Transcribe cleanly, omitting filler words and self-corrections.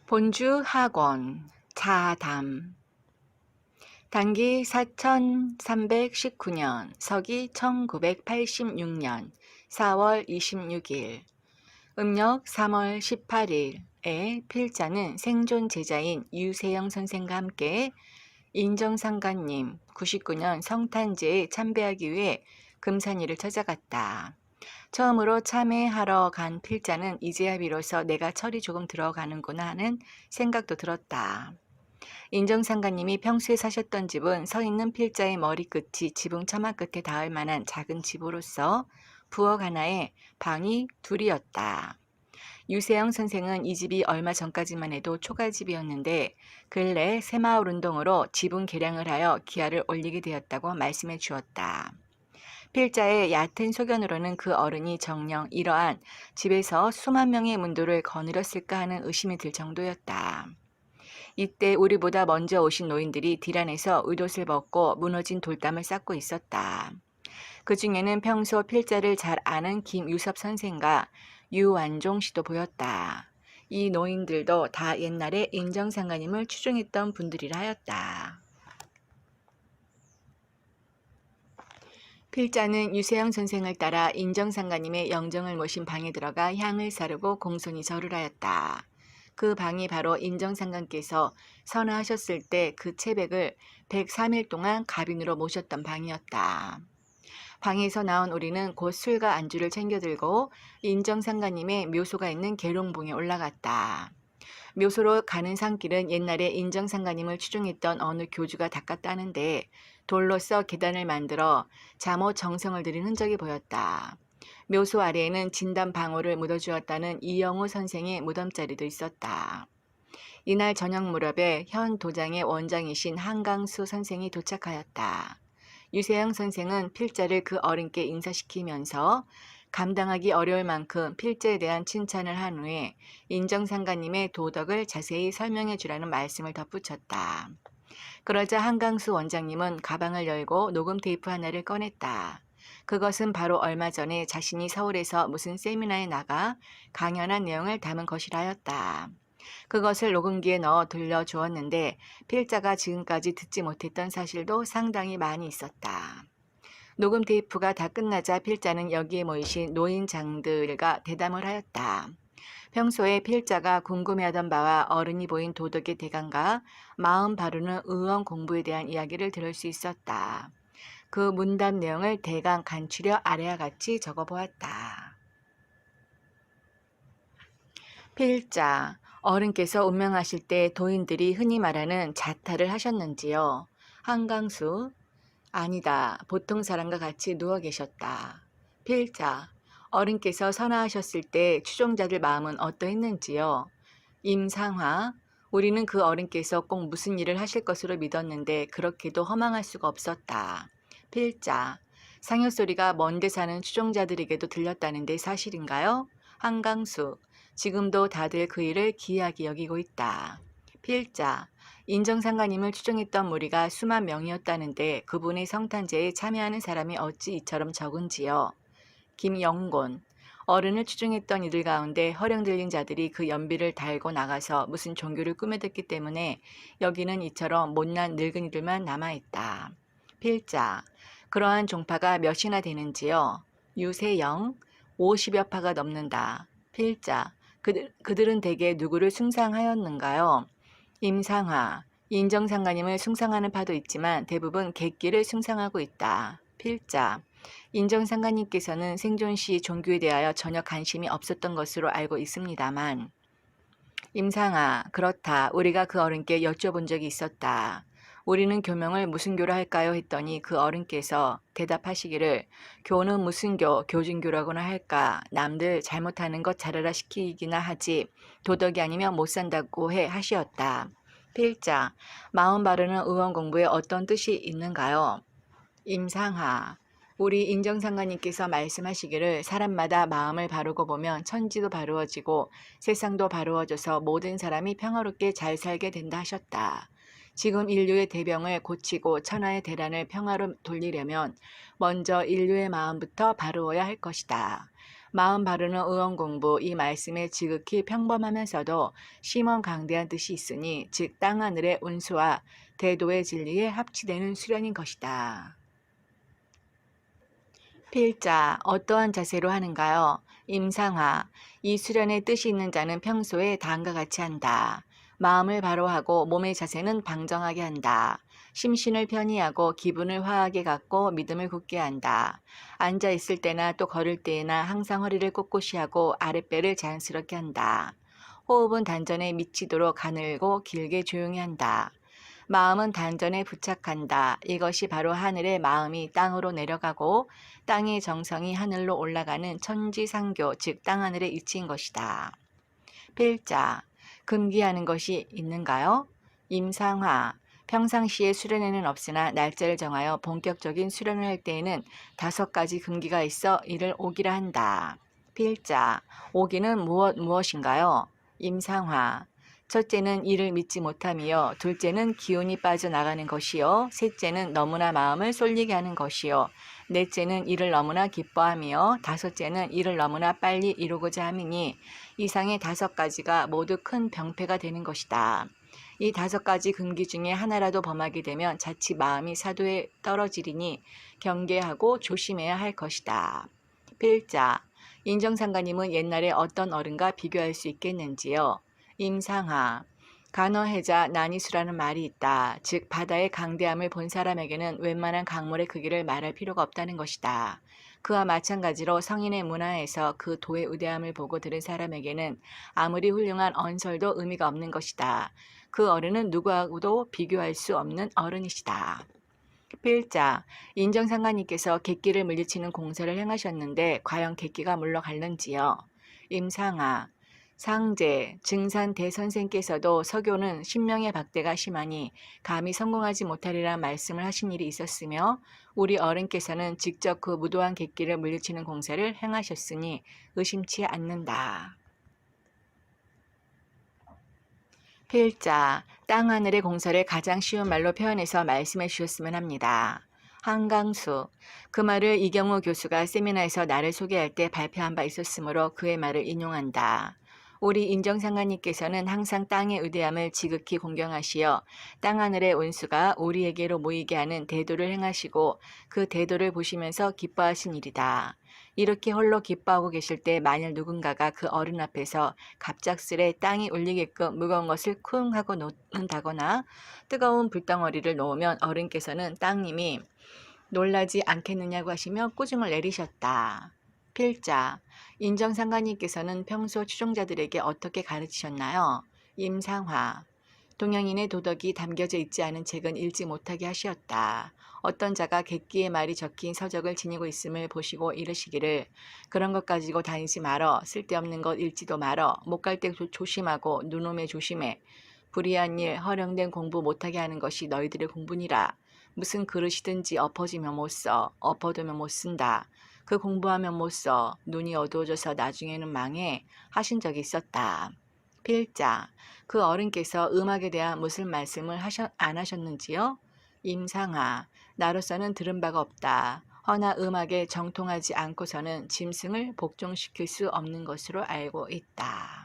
본주 학원 자담 단기 4319년 서기 1986년 4월 26일 음력 3월 18일에 필자는 생존 제자인 유세영 선생과 함께 인정상가님 99년 성탄제에 참배하기 위해 금산리를 찾아갔다. 처음으로 참회하러 간 필자는 이제야 비로소 내가 철이 조금 들어가는구나 하는 생각도 들었다. 인정상가님이 평소에 사셨던 집은 서 있는 필자의 머리끝이 지붕 처마 끝에 닿을 만한 작은 집으로서 부엌 하나에 방이 둘이었다. 유세영 선생은 이 집이 얼마 전까지만 해도 초가집이었는데 근래 새마을 운동으로 지분 개량을 하여 기하를 올리게 되었다고 말씀해 주었다. 필자의 얕은 소견으로는 그 어른이 정녕 이러한 집에서 수만 명의 문도를 거느렸을까 하는 의심이 들 정도였다. 이때 우리보다 먼저 오신 노인들이 딜 안에서 의옷을 벗고 무너진 돌담을 쌓고 있었다. 그 중에는 평소 필자를 잘 아는 김유섭 선생과 유완종 씨도 보였다. 이 노인들도 다 옛날에 인정상가님을 추종했던 분들이라 하였다. 필자는 유세영 선생을 따라 인정상가님의 영정을 모신 방에 들어가 향을 사르고 공손히 절을 하였다. 그 방이 바로 인정상가께서 선하하셨을 때 그 채백을 103일 동안 갑인으로 모셨던 방이었다. 방에서 나온 우리는 곧 술과 안주를 챙겨 들고 인정상가님의 묘소가 있는 계룡봉에 올라갔다. 묘소로 가는 산길은 옛날에 인정상가님을 추종했던 어느 교주가 닦았다는데 돌로써 계단을 만들어 잠옷 정성을 들인 흔적이 보였다. 묘소 아래에는 진단 방울을 묻어주었다는 이영우 선생의 무덤자리도 있었다. 이날 저녁 무렵에 현 도장의 원장이신 한강수 선생이 도착하였다. 유세영 선생은 필자를 그 어른께 인사시키면서 감당하기 어려울 만큼 필자에 대한 칭찬을 한 후에 인정상가님의 도덕을 자세히 설명해 주라는 말씀을 덧붙였다. 그러자 한강수 원장님은 가방을 열고 녹음 테이프 하나를 꺼냈다. 그것은 바로 얼마 전에 자신이 서울에서 무슨 세미나에 나가 강연한 내용을 담은 것이라 하였다. 그것을 녹음기에 넣어 들려주었는데 필자가 지금까지 듣지 못했던 사실도 상당히 많이 있었다. 녹음 테이프가 다 끝나자 필자는 여기에 모이신 노인장들과 대담을 하였다. 평소에 필자가 궁금해하던 바와 어른이 보인 도덕의 대강과 마음 바르는 의원 공부에 대한 이야기를 들을 수 있었다. 그 문답 내용을 대강 간추려 아래와 같이 적어보았다. 필자, 어른께서 운명하실 때 도인들이 흔히 말하는 자타를 하셨는지요? 한강수, 아니다. 보통 사람과 같이 누워 계셨다. 필자, 어른께서 선하하셨을 때 추종자들 마음은 어떠했는지요? 임상화, 우리는 그 어른께서 꼭 무슨 일을 하실 것으로 믿었는데 그렇게도 허망할 수가 없었다. 필자, 상여소리가 먼데 사는 추종자들에게도 들렸다는데 사실인가요? 한강수, 지금도 다들 그 일을 기이하게 여기고 있다. 필자, 인정상가님을 추종했던 무리가 수만 명이었다는데 그분의 성탄제에 참여하는 사람이 어찌 이처럼 적은지요. 김영곤, 어른을 추종했던 이들 가운데 허령 들린 자들이 그 연비를 달고 나가서 무슨 종교를 꾸며댔기 때문에 여기는 이처럼 못난 늙은이들만 남아있다. 필자, 그러한 종파가 몇이나 되는지요? 유세영, 50여 파가 넘는다. 필자, 그들은 대개 누구를 숭상하였는가요? 임상화, 인정상가님을 숭상하는 파도 있지만 대부분 객기를 숭상하고 있다. 필자, 인정상가님께서는 생존 시 종교에 대하여 전혀 관심이 없었던 것으로 알고 있습니다만 임상아, 그렇다. 우리가 그 어른께 여쭤본 적이 있었다. 우리는 교명을 무슨 교로 할까요? 했더니 그 어른께서 대답하시기를 교는 무슨 교, 교준교라고나 할까. 남들 잘못하는 것 잘하라 시키기나 하지 도덕이 아니면 못 산다고 해 하시었다. 필자, 마음 바르는 의원 공부에 어떤 뜻이 있는가요? 임상하, 우리 인정상가님께서 말씀하시기를 사람마다 마음을 바르고 보면 천지도 바르어지고 세상도 바르어져서 모든 사람이 평화롭게 잘 살게 된다 하셨다. 지금 인류의 대병을 고치고 천하의 대란을 평화로 돌리려면 먼저 인류의 마음부터 바르어야 할 것이다. 마음 바르는 의원 공부 이 말씀에 지극히 평범하면서도 심원강대한 뜻이 있으니 즉 땅하늘의 운수와 대도의 진리에 합치되는 수련인 것이다. 필자 어떠한 자세로 하는가요? 임상화 이 수련의 뜻이 있는 자는 평소에 다음과 같이 한다. 마음을 바로하고 몸의 자세는 방정하게 한다. 심신을 편히하고 기분을 화하게 갖고 믿음을 굳게 한다. 앉아 있을 때나 또 걸을 때나 항상 허리를 꼿꼿이 하고 아랫배를 자연스럽게 한다. 호흡은 단전에 미치도록 가늘고 길게 조용히 한다. 마음은 단전에 부착한다. 이것이 바로 하늘의 마음이 땅으로 내려가고 땅의 정성이 하늘로 올라가는 천지상교, 즉 땅하늘의 이치인 것이다. 필자, 금기하는 것이 있는가요? 임상화, 평상시에 수련회는 없으나 날짜를 정하여 본격적인 수련을 할 때에는 5가지 금기가 있어 이를 오기라 한다. 필자, 오기는 무엇인가요? 임상화, 첫째는 이를 믿지 못함이요. 둘째는 기운이 빠져나가는 것이요. 셋째는 너무나 마음을 쏠리게 하는 것이요. 넷째는 이를 너무나 기뻐함이요. 다섯째는 이를 너무나 빨리 이루고자 함이니 이상의 5가지가 모두 큰 병폐가 되는 것이다. 이 5가지 금기 중에 하나라도 범하게 되면 자칫 마음이 사도에 떨어지리니 경계하고 조심해야 할 것이다. 필자, 인정상가님은 옛날에 어떤 어른과 비교할 수 있겠는지요? 임상하, 간어해자 난이수라는 말이 있다. 즉 바다의 강대함을 본 사람에게는 웬만한 강물의 크기를 말할 필요가 없다는 것이다. 그와 마찬가지로 성인의 문화에서 그 도의 위대함을 보고 들은 사람에게는 아무리 훌륭한 언설도 의미가 없는 것이다. 그 어른은 누구하고도 비교할 수 없는 어른이시다. 필자, 인정상가님께서 객기를 물리치는 공사를 행하셨는데 과연 객기가 물러갈는지요? 임상하, 상제, 증산 대선생께서도 서교는 신명의 박대가 심하니 감히 성공하지 못하리라 말씀을 하신 일이 있었으며 우리 어른께서는 직접 그 무도한 객기를 물리치는 공사를 행하셨으니 의심치 않는다. 필자, 땅하늘의 공사를 가장 쉬운 말로 표현해서 말씀해 주셨으면 합니다. 한강수, 그 말을 이경우 교수가 세미나에서 나를 소개할 때 발표한 바 있었으므로 그의 말을 인용한다. 우리 인정상가님께서는 항상 땅의 위대함을 지극히 공경하시어 땅하늘의 운수가 우리에게로 모이게 하는 대도를 행하시고 그 대도를 보시면서 기뻐하신 일이다. 이렇게 홀로 기뻐하고 계실 때 만일 누군가가 그 어른 앞에서 갑작스레 땅이 울리게끔 무거운 것을 쿵 하고 놓는다거나 뜨거운 불덩어리를 놓으면 어른께서는 땅님이 놀라지 않겠느냐고 하시며 꾸중을 내리셨다. 필자, 인정상가님께서는 평소 추종자들에게 어떻게 가르치셨나요? 임상화, 동양인의 도덕이 담겨져 있지 않은 책은 읽지 못하게 하시었다. 어떤 자가 객기의 말이 적힌 서적을 지니고 있음을 보시고 이르시기를 그런 것 가지고 다니지 말어. 쓸데없는 것 읽지도 말어. 못 갈 때 조심하고 눈오매 조심해. 불의한 일, 허령된 공부 못하게 하는 것이 너희들의 공부니라. 무슨 그릇이든지 엎어지면 못 써. 엎어두면 못 쓴다. 그 공부하면 못 써. 눈이 어두워져서 나중에는 망해. 하신 적이 있었다. 필자, 그 어른께서 음악에 대한 무슨 말씀을 안 하셨는지요? 임상아, 나로서는 들은 바가 없다. 허나 음악에 정통하지 않고서는 짐승을 복종시킬 수 없는 것으로 알고 있다.